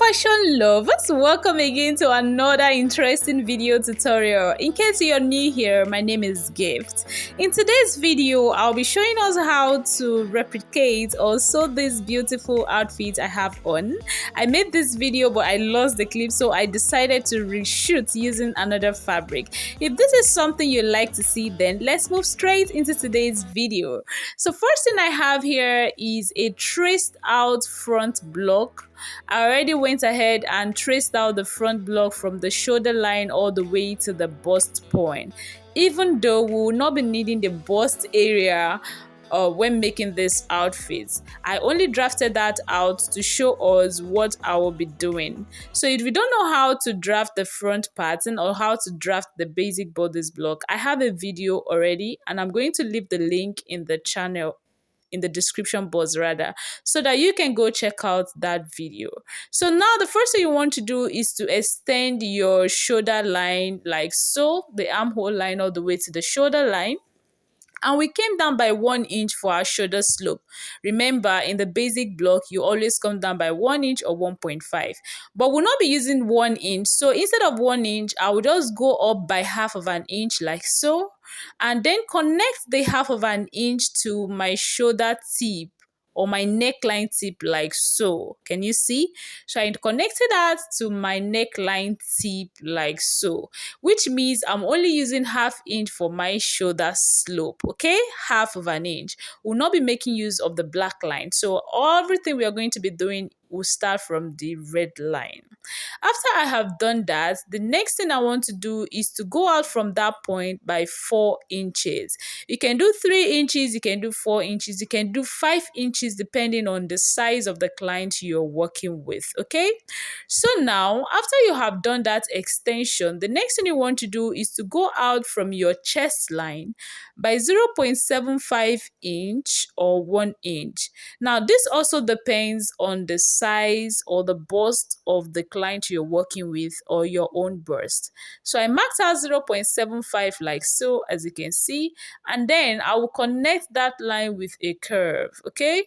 fashion lovers, welcome again to another interesting video tutorial. In case you're new here, my name is Gift. In today's video, I'll be showing us how to replicate or sew this beautiful outfit I have on. I made this video but I lost the clip, so I decided to reshoot using another fabric. If this is something you like to see, then let's move straight into today's video. So first thing I have here is a traced out front block. I already went ahead and traced out the front block from the shoulder line all the way to the bust point. Even though we will not be needing the bust area when making this outfit, I only drafted that out to show us what I will be doing. So if you don't know how to draft the front pattern or how to draft the basic bodice block, I have a video already and I'm going to leave the link in the channel, in the description box rather, so that you can go check out that video. So now the first thing you want to do is to extend your shoulder line like so, the armhole line all the way to the shoulder line. And we came down by 1 inch for our shoulder slope. Remember, in the basic block, you always come down by 1 inch or 1.5. But we'll not be using 1 inch. So instead of 1 inch, I will just go up by half of an inch like so. And then connect the half of an inch to my shoulder tip or my neckline tip like so. Can you see? So I connected that to my neckline tip like so, which means I'm only using half inch for my shoulder slope, okay? Half of an inch. We'll not be making use of the black line. So everything we are going to be doing will start from the red line. After I have done that, the next thing I want to do is to go out from that point by 4 inches. You can do 3 inches, you can do 4 inches, you can do 5 inches depending on the size of the client you're working with, okay? So now, after you have done that extension, the next thing you want to do is to go out from your chest line by 0.75 inch or 1 inch. Now, this also depends on the size or the bust of the client you're working with or your own bust. So I marked out 0.75 like so, as you can see, and then I will connect that line with a curve, okay?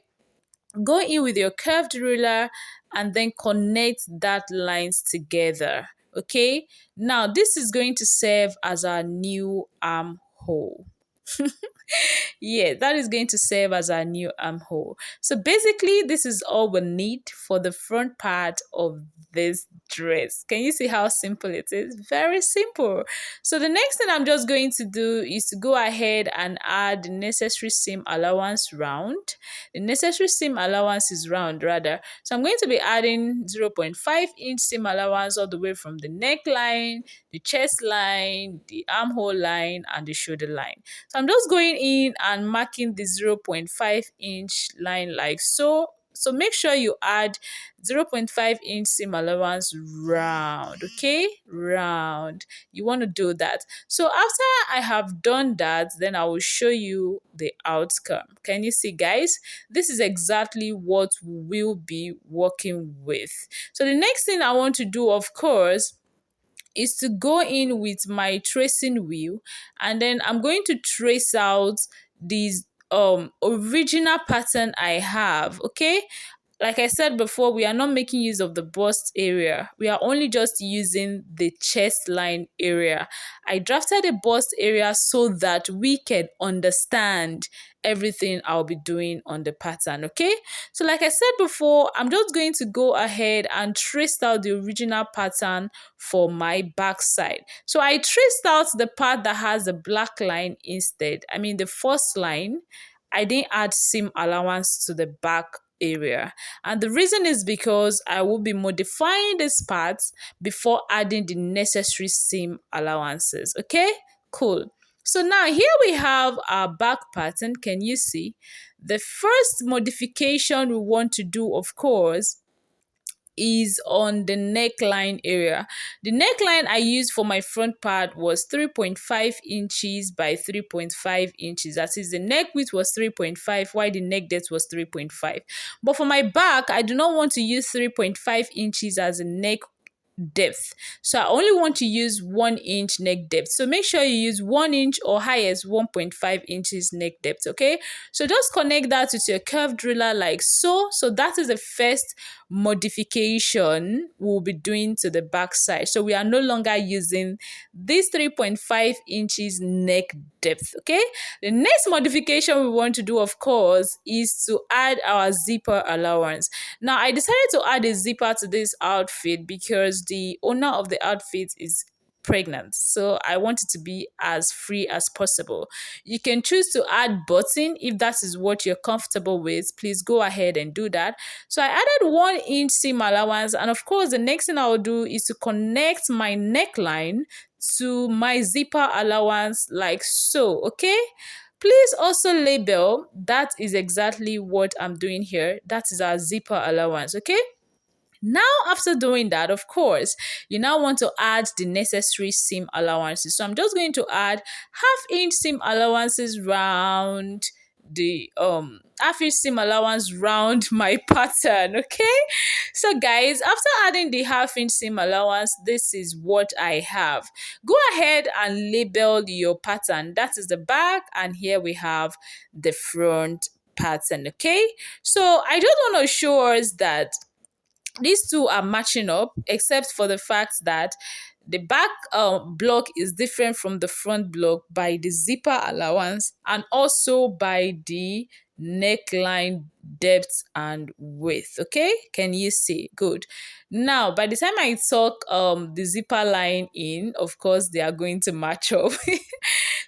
Go in with your curved ruler and then connect that lines together, okay? Now, this is going to serve as our new armhole. Yeah, that is going to serve as our new armhole. So basically, this is all we need for the front part of this dress. Can you see how simple it is? Very simple. So the next thing I'm just going to do is to go ahead and add the necessary seam allowance round. The necessary seam allowance is round rather. So I'm going to be adding 0.5 inch seam allowance all the way from the neckline, the chest line, the armhole line, and the shoulder line. So I'm just going in and marking the 0.5 inch line like so. So make sure you add 0.5 inch seam allowance round, okay? Round. You want to do that. So after I have done that, then I will show you the outcome. Can you see, guys? This is exactly what we will be working with. So the next thing I want to do, of course, is to go in with my tracing wheel, and then I'm going to trace out these original pattern I have, okay? Like I said before, we are not making use of the bust area. We are only just using the chest line area. I drafted a bust area so that we can understand everything I'll be doing on the pattern, okay? So like I said before, I'm just going to go ahead and trace out the original pattern for my back side. So I traced out the part that has the black line instead. I mean the first line. I didn't add seam allowance to the back area, and the reason is because I will be modifying this part before adding the necessary seam allowances, okay? Cool. So now here we have our back pattern. Can you see? The first modification we want to do, of course, is on the neckline area. The neckline I used for my front part was 3.5 inches by 3.5 inches. That is, the neck width was 3.5 while the neck depth was 3.5. But for my back, I do not want to use 3.5 inches as a neck depth. So I only want to use 1 inch neck depth. So make sure you use 1 inch or highest 1.5 inches neck depth. Okay. So just connect that with your curved ruler like so. So that is the first modification we'll be doing to the back side. So we are no longer using this 3.5 inches neck depth. Okay. The next modification we want to do, of course, is to add our zipper allowance. Now I decided to add a zipper to this outfit because the owner of the outfit is pregnant, so I want it to be as free as possible. You can choose to add button if that is what you're comfortable with. Please go ahead and do that. So I added 1 inch seam allowance, and of course the next thing I'll do is to connect my neckline to my zipper allowance like so. Okay, please also label that is exactly what I'm doing here. That is our zipper allowance. Okay, now, after doing that, of course, you now want to add the necessary seam allowances. So I'm just going to add half-inch seam allowances round the half-inch seam allowance round my pattern. Okay, so guys, after adding the half-inch seam allowance, this is what I have. Go ahead and label your pattern. That is the back, and here we have the front pattern. Okay, so I just want to show us that these two are matching up, except for the fact that the back block is different from the front block by the zipper allowance and also by the neckline depth and width. Okay, can you see? Good. Now by the time I tuck the zipper line in, of course they are going to match up.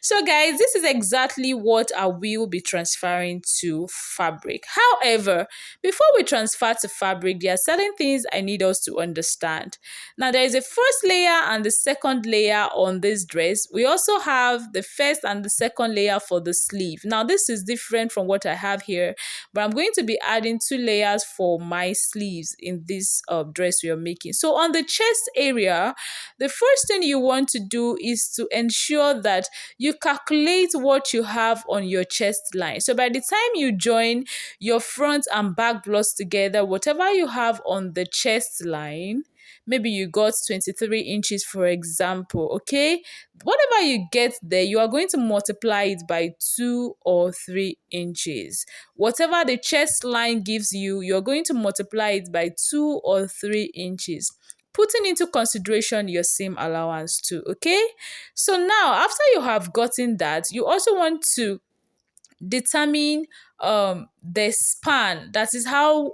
So guys, this is exactly what I will be transferring to fabric. However, before we transfer to fabric, there are certain things I need us to understand. Now, there is a first layer and the second layer on this dress. We also have the first and the second layer for the sleeve. Now, this is different from what I have here, but I'm going to be adding 2 layers for my sleeves in this dress we are making. So on the chest area, the first thing you want to do is to ensure that you calculate what you have on your chest line. So by the time you join your front and back blocks together, whatever you have on the chest line, maybe you got 23 inches for example, okay, whatever you get there, you are going to multiply it by 2 or 3 inches. Whatever the chest line gives you, you're going to multiply it by 2 or 3 inches, putting into consideration your seam allowance too. Okay, so now after you have gotten that, you also want to determine the span, that is how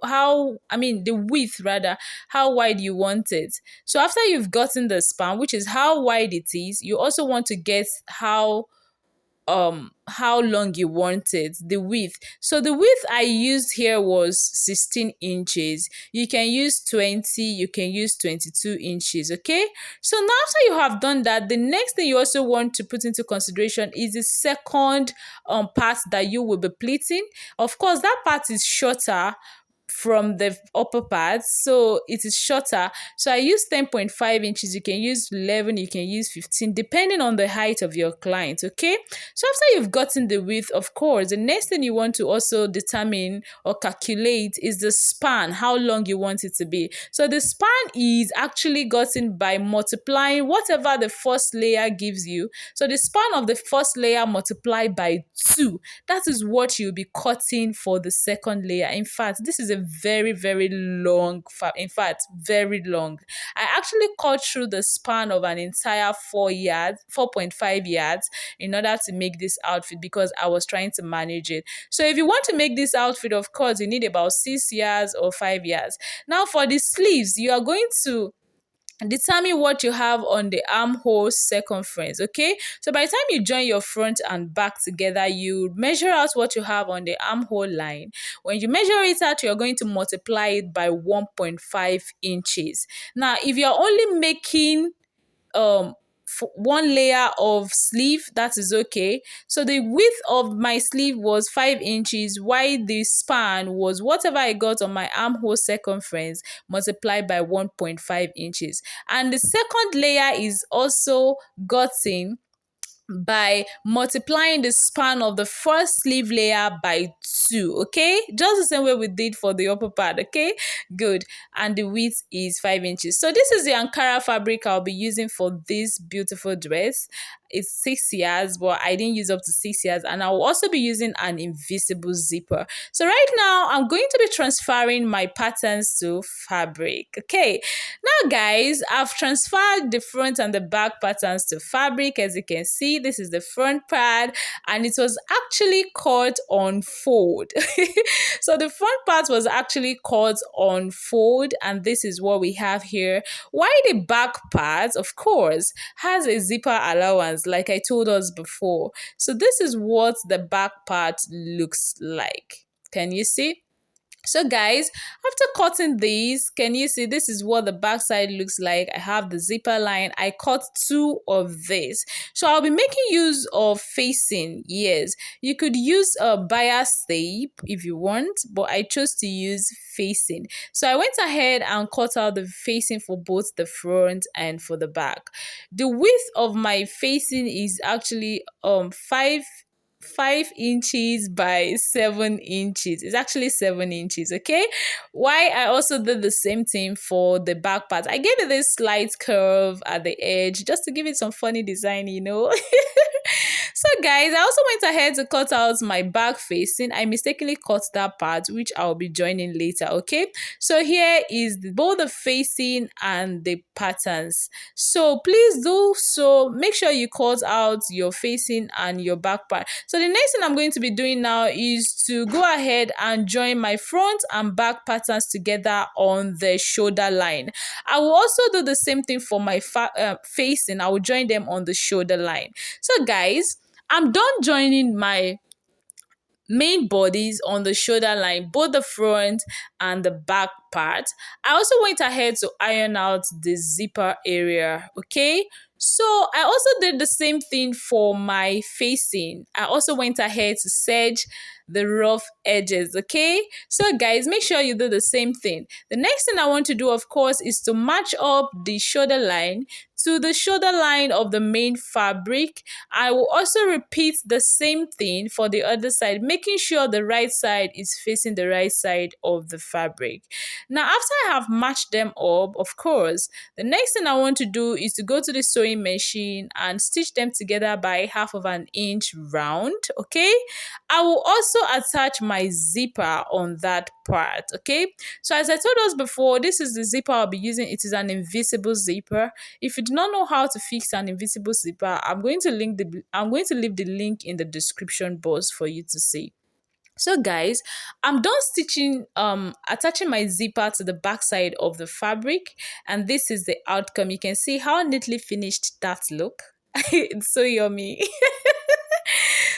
I mean the width rather, how wide you want it. So after you've gotten the span, which is how wide it is, you also want to get how long you want it, the width. So the width I used here was 16 inches. You can use 20, you can use 22 inches. Okay, so now after you have done that, the next thing you also want to put into consideration is the second part that you will be pleating. Of course, that part is shorter from the upper part, so it is shorter. So I use 10.5 inches. You can use 11, you can use 15, depending on the height of your client. Okay, so after you've gotten the width, of course, the next thing you want to also determine or calculate is the span, how long you want it to be. So the span is actually gotten by multiplying whatever the first layer gives you. So the span of the first layer multiplied by 2, that is what you'll be cutting for the second layer. In fact, this is a very long, in fact very long. I actually cut through the span of an entire 4.5 yards in order to make this outfit because I was trying to manage it. So if you want to make this outfit, of course you need about 6 yards or 5 yards. Now for the sleeves, you are going to determine what you have on the armhole circumference. Okay, so by the time you join your front and back together, you measure out what you have on the armhole line. When you measure it out, you're going to multiply it by 1.5 inches. Now if you're only making one layer of sleeve, that is okay. So the width of my sleeve was 5 inches, while the span was whatever I got on my armhole circumference multiplied by 1.5 inches. And the second layer is also gotten by multiplying the span of the first sleeve layer by 2, okay? Just the same way we did for the upper part, okay? Good. And the width is 5 inches. So this is the Ankara fabric I'll be using for this beautiful dress. It's 6 yards, but I didn't use up to 6 yards, and I will also be using an invisible zipper. So right now I'm going to be transferring my patterns to fabric, okay? Now guys, I've transferred the front and the back patterns to fabric. As you can see, this is the front part, and it was actually cut on fold. So the front part was actually cut on fold, and this is what we have here. While the back part, of course, has a zipper allowance like I told us before. So this is what the back part looks like. Can you see? So guys, after cutting these, can you see this is what the back side looks like? I have the zipper line. I cut 2 of this. So I'll be making use of facing. Yes, you could use a bias tape if you want, but I chose to use facing. So I went ahead and cut out the facing for both the front and for the back. The width of my facing is actually 5 inches by 7 inches. It's actually 7 inches, okay? Why I also did the same thing for the back part. I gave it this slight curve at the edge just to give it some funny design, you know. So guys, I also went ahead to cut out my back facing. I mistakenly cut that part, which I'll be joining later, okay? So here is both the facing and the patterns. So please do so. Make sure you cut out your facing and your back part. So the next thing I'm going to be doing now is to go ahead and join my front and back patterns together on the shoulder line. I will also do the same thing for my facing. I will join them on the shoulder line. So guys, I'm done joining my main bodies on the shoulder line, both the front and the back part. I also went ahead to iron out the zipper area, okay? So I also did the same thing for my facing. I also went ahead to serge the rough edges, okay? So guys, make sure you do the same thing. The next thing I want to do, of course, is to match up the shoulder line to the shoulder line of the main fabric. I will also repeat the same thing for the other side, making sure the right side is facing the right side of the fabric. Now, after I have matched them up, of course, the next thing I want to do is to go to the sewing machine and stitch them together by 1/2 inch round, okay? I will also attach my zipper on that part, okay? So as I told us before, this is the zipper I'll be using. It is an invisible zipper. If you do not know how to fix an invisible zipper, I'm going to leave the link in the description box for you to see. So guys, I'm done stitching, attaching my zipper to the back side of the fabric, and this is the outcome. You can see how neatly finished that look. It's so yummy.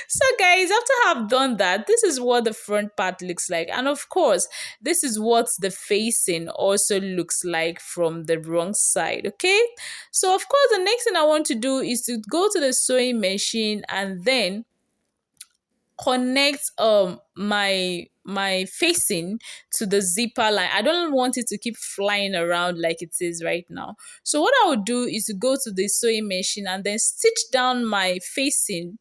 So guys, after I've done that, this is what the front part looks like. And of course, this is what the facing also looks like from the wrong side, okay? So of course, the next thing I want to do is to go to the sewing machine and then connect my facing to the zipper line. I don't want it to keep flying around like it is right now. So what I would do is to go to the sewing machine and then stitch down my facing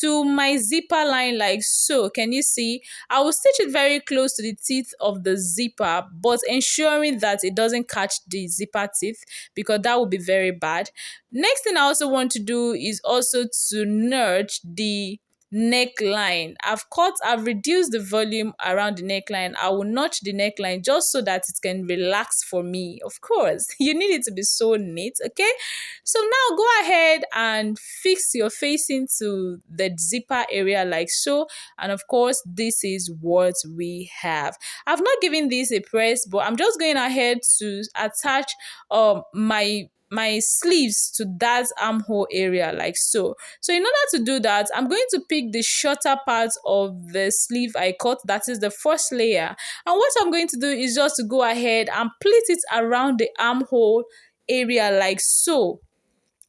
to my zipper line like so. Can you see? I will stitch it very close to the teeth of the zipper, but ensuring that it doesn't catch the zipper teeth, because that would be very bad. Next thing I also want to do is also to notch the neckline. I've reduced the volume around the neckline. I will notch the neckline just so that it can relax for me. Of course, you need it to be so neat, okay? So now go ahead and fix your facing to the zipper area like so. And of course, this is what we have. I've not given this a press, but I'm just going ahead to attach my sleeves to that armhole area like so. So in order to do that, I'm going to pick the shorter part of the sleeve I cut, that is the first layer. And what I'm going to do is just to go ahead and pleat it around the armhole area like so.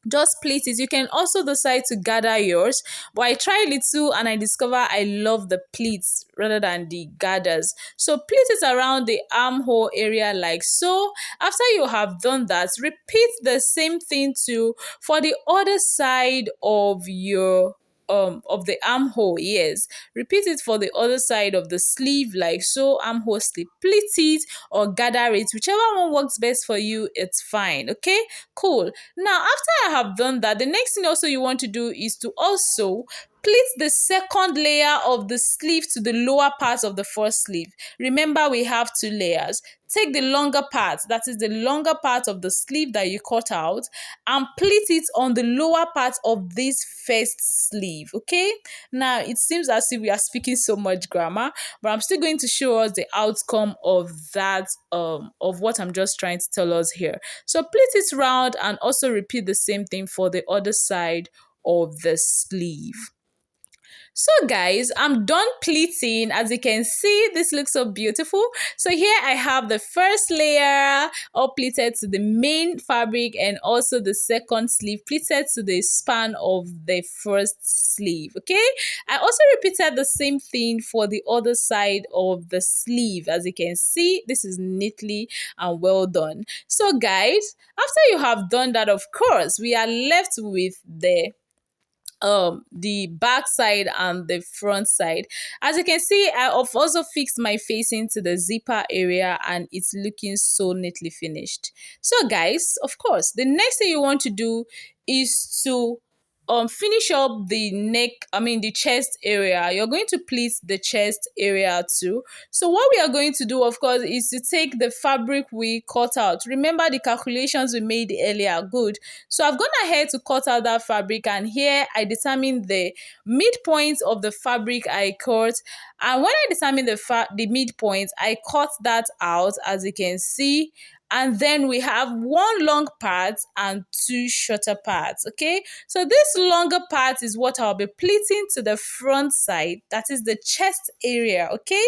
just pleat it. You can also decide to gather yours, but I tried it too and I discover I love the pleats rather than the gathers. So pleat it around the armhole area like so. After you have done that, repeat the same thing too for the other side of the armhole. Yes, repeat it for the other side of the sleeve like so. Armhole sleeve, pleat it or gather it, whichever one works best for you, it's fine. Okay, cool. Now after I have done that, the next thing also you want to do is to also pleat the second layer of the sleeve to the lower part of the first sleeve. Remember, we have two layers. Take the longer part, that is the longer part of the sleeve that you cut out, and pleat it on the lower part of this first sleeve. Okay, now it seems as if we are speaking so much grammar, but I'm still going to show us the outcome of that, of what I'm just trying to tell us here. So pleat it round and also repeat the same thing for the other side of the sleeve. So guys, I'm done pleating. As you can see, this looks so beautiful. So here I have the first layer all pleated to the main fabric, and also the second sleeve pleated to the span of the first sleeve. Okay, I also repeated the same thing for the other side of the sleeve. As you can see, this is neatly and well done. So guys, after you have done that, of course, we are left with the back side and the front side. As you can see, I have also fixed my facing to the zipper area and it's looking so neatly finished. So guys, of course, the next thing you want to do is to finish up the the chest area. You're going to pleat the chest area too. So what we are going to do, of course, is to take the fabric we cut out. Remember the calculations we made earlier. Good. So I've gone ahead to cut out that fabric, and here I determine the midpoint of the fabric I cut. And when I determine the midpoint, I cut that out, as you can see. And then we have one long part and two shorter parts. Okay, so this longer part is what I'll be pleating to the front side, that is the chest area. Okay,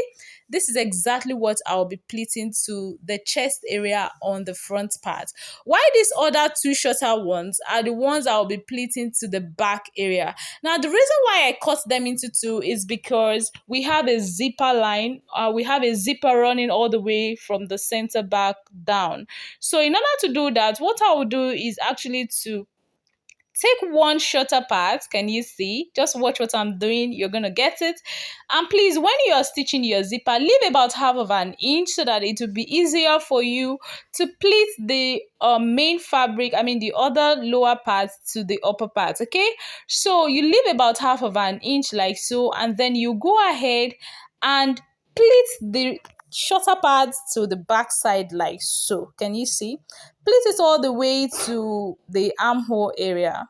this is exactly what I'll be pleating to the chest area on the front part. Why these other two shorter ones are the ones I'll be pleating to the back area. Now the reason why I cut them into two is because we have a zipper line. We have a zipper running all the way from the center back down. So in order to do that, what I will do is actually to take one shorter part. Can you see? Just watch what I'm doing. You're going to get it. And please, when you're stitching your zipper, leave about half of an inch so that it will be easier for you to pleat the main fabric, the other lower part to the upper part. Okay, so you leave about half of an inch like so, and then you go ahead and pleat the shorter parts to the back side like so. Can you see? Pleat it all the way to the armhole area.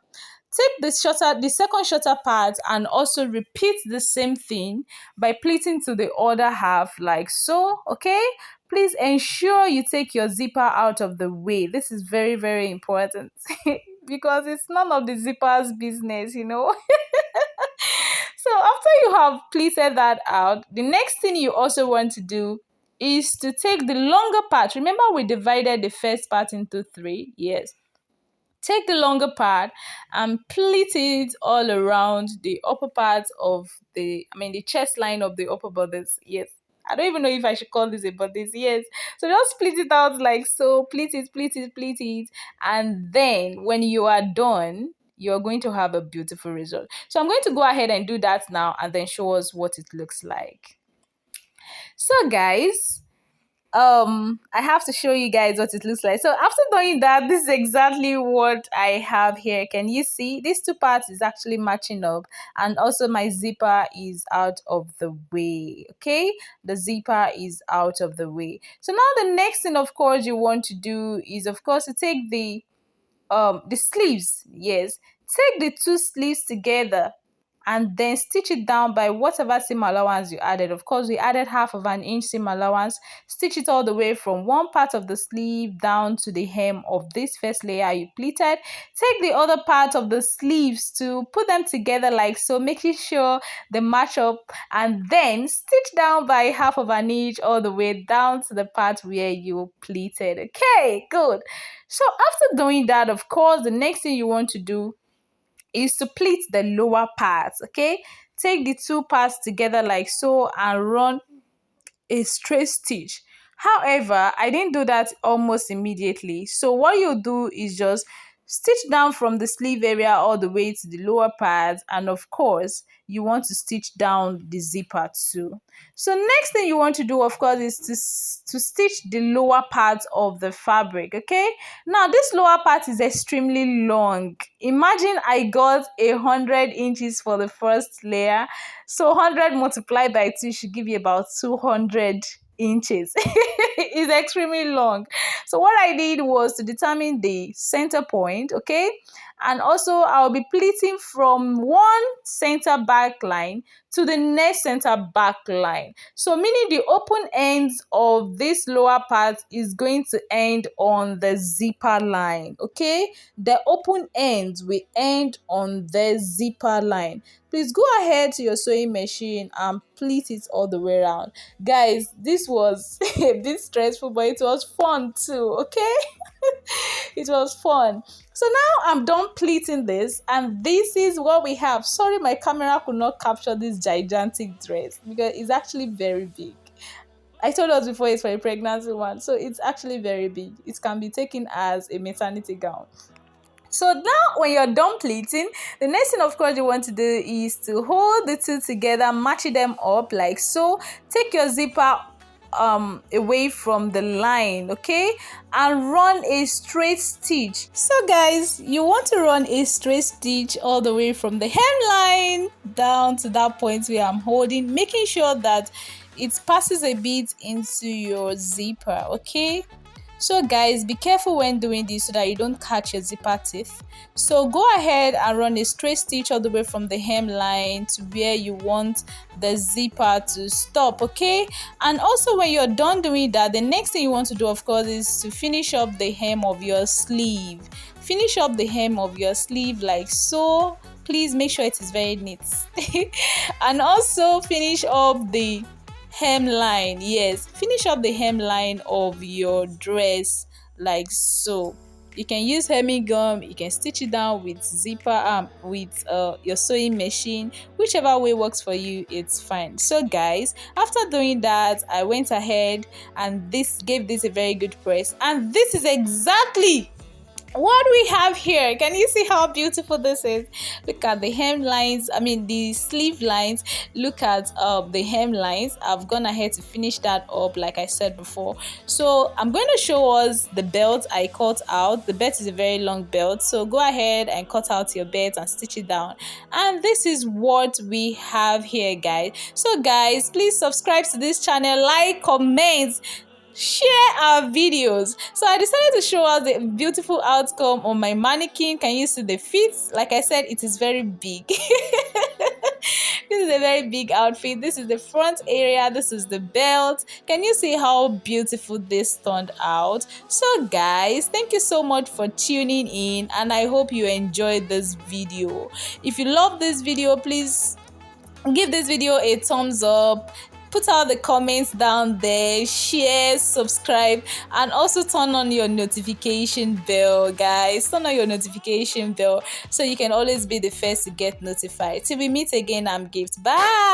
Take the second shorter part and also repeat the same thing by pleating to the other half like so. Okay, please ensure you take your zipper out of the way. This is very, very important because it's none of the zipper's business. So after you have pleated that out, the next thing you also want to do is to take the longer part. Remember, we divided the first part into three. Yes. Take the longer part and pleat it all around the upper part of the chest line of the upper bodice. Yes. I don't even know if I should call this a bodice. Yes. So just pleat it out like so. Pleat it, pleat it, pleat it. And then when you are done, you're going to have a beautiful result. So I'm going to go ahead and do that now and then show us what it looks like. So guys, I have to show you guys what it looks like. So after doing that, this is exactly what I have here. Can you see? These two parts is actually matching up, and also my zipper is out of the way. Okay, the zipper is out of the way. So now the next thing, of course, you want to do is, of course, to take the sleeves. Yes, take the two sleeves together and then stitch it down by whatever seam allowance you added. Of course, we added 1/2 inch seam allowance. Stitch it all the way from one part of the sleeve down to the hem of this first layer you pleated. Take the other part of the sleeves to put them together like so, making sure they match up, and then stitch down by 1/2 inch all the way down to the part where you pleated. Okay, good. So after doing that, of course, the next thing you want to do is to pleat the lower part. Okay, take the two parts together like so and run a straight stitch. However, I didn't do that almost immediately. So what you do is just stitch down from the sleeve area all the way to the lower part, and of course you want to stitch down the zipper too. So next thing you want to do, of course, is to stitch the lower part of the fabric. Okay, now this lower part is extremely long. Imagine I got 100 inches for the first layer, so 100 multiplied by 2 should give you about 200 inches. It's extremely long. So what I did was to determine the center point, okay? And also I'll be pleating from one center back line to the next center back line. So meaning the open ends of this lower part is going to end on the zipper line, okay? The open ends will end on the zipper line. Please go ahead to your sewing machine and pleat it all the way around. Guys, this was a bit stressful, but it was fun too, okay? It was fun. So now I'm done pleating this, and this is what we have. Sorry, my camera could not capture this gigantic dress because it's actually very big. I told us before it's for a pregnancy one, so it's actually very big. It can be taken as a maternity gown. So now when you're done pleating, the next thing of course you want to do is to hold the two together, match them up like so. Take your zipper away from the line, okay, and run a straight stitch. So guys, you want to run a straight stitch all the way from the hemline down to that point where I'm holding, making sure that it passes a bit into your zipper, okay? So guys, be careful when doing this so that you don't catch your zipper teeth. So go ahead and run a straight stitch all the way from the hemline to where you want the zipper to stop, okay? And also when you're done doing that, the next thing you want to do, of course, is to finish up the hem of your sleeve. Finish up the hem of your sleeve like so. Please make sure it is very neat. And also finish up the hemline. Yes, finish up the hemline of your dress like so. You can use hemming gum, you can stitch it down with zipper with your sewing machine. Whichever way works for you, it's fine. So guys, after doing that, I went ahead and gave this a very good press, and this is exactly what we have here. Can you see how beautiful this is? Look at the hemlines, the sleeve lines. Look at the hemlines. I've gone ahead to finish that up like I said before. So I'm going to show us the belt I cut out. The belt is a very long belt, so go ahead and cut out your belt and stitch it down. And this is what we have here, guys. So guys, please subscribe to this channel, like, comment, share our videos. So I decided to show us the beautiful outcome on my mannequin. Can you see the feet? Like I said, it is very big. This is a very big outfit. This is the front area. This is the belt. Can you see how beautiful this turned out? So guys, thank you so much for tuning in, and I hope you enjoyed this video. If you love this video, please give this video a thumbs up. Put out the comments down there, share, subscribe, and also turn on your notification bell, guys. Turn on your notification bell so you can always be the first to get notified. Till we meet again, I'm Gift. Bye.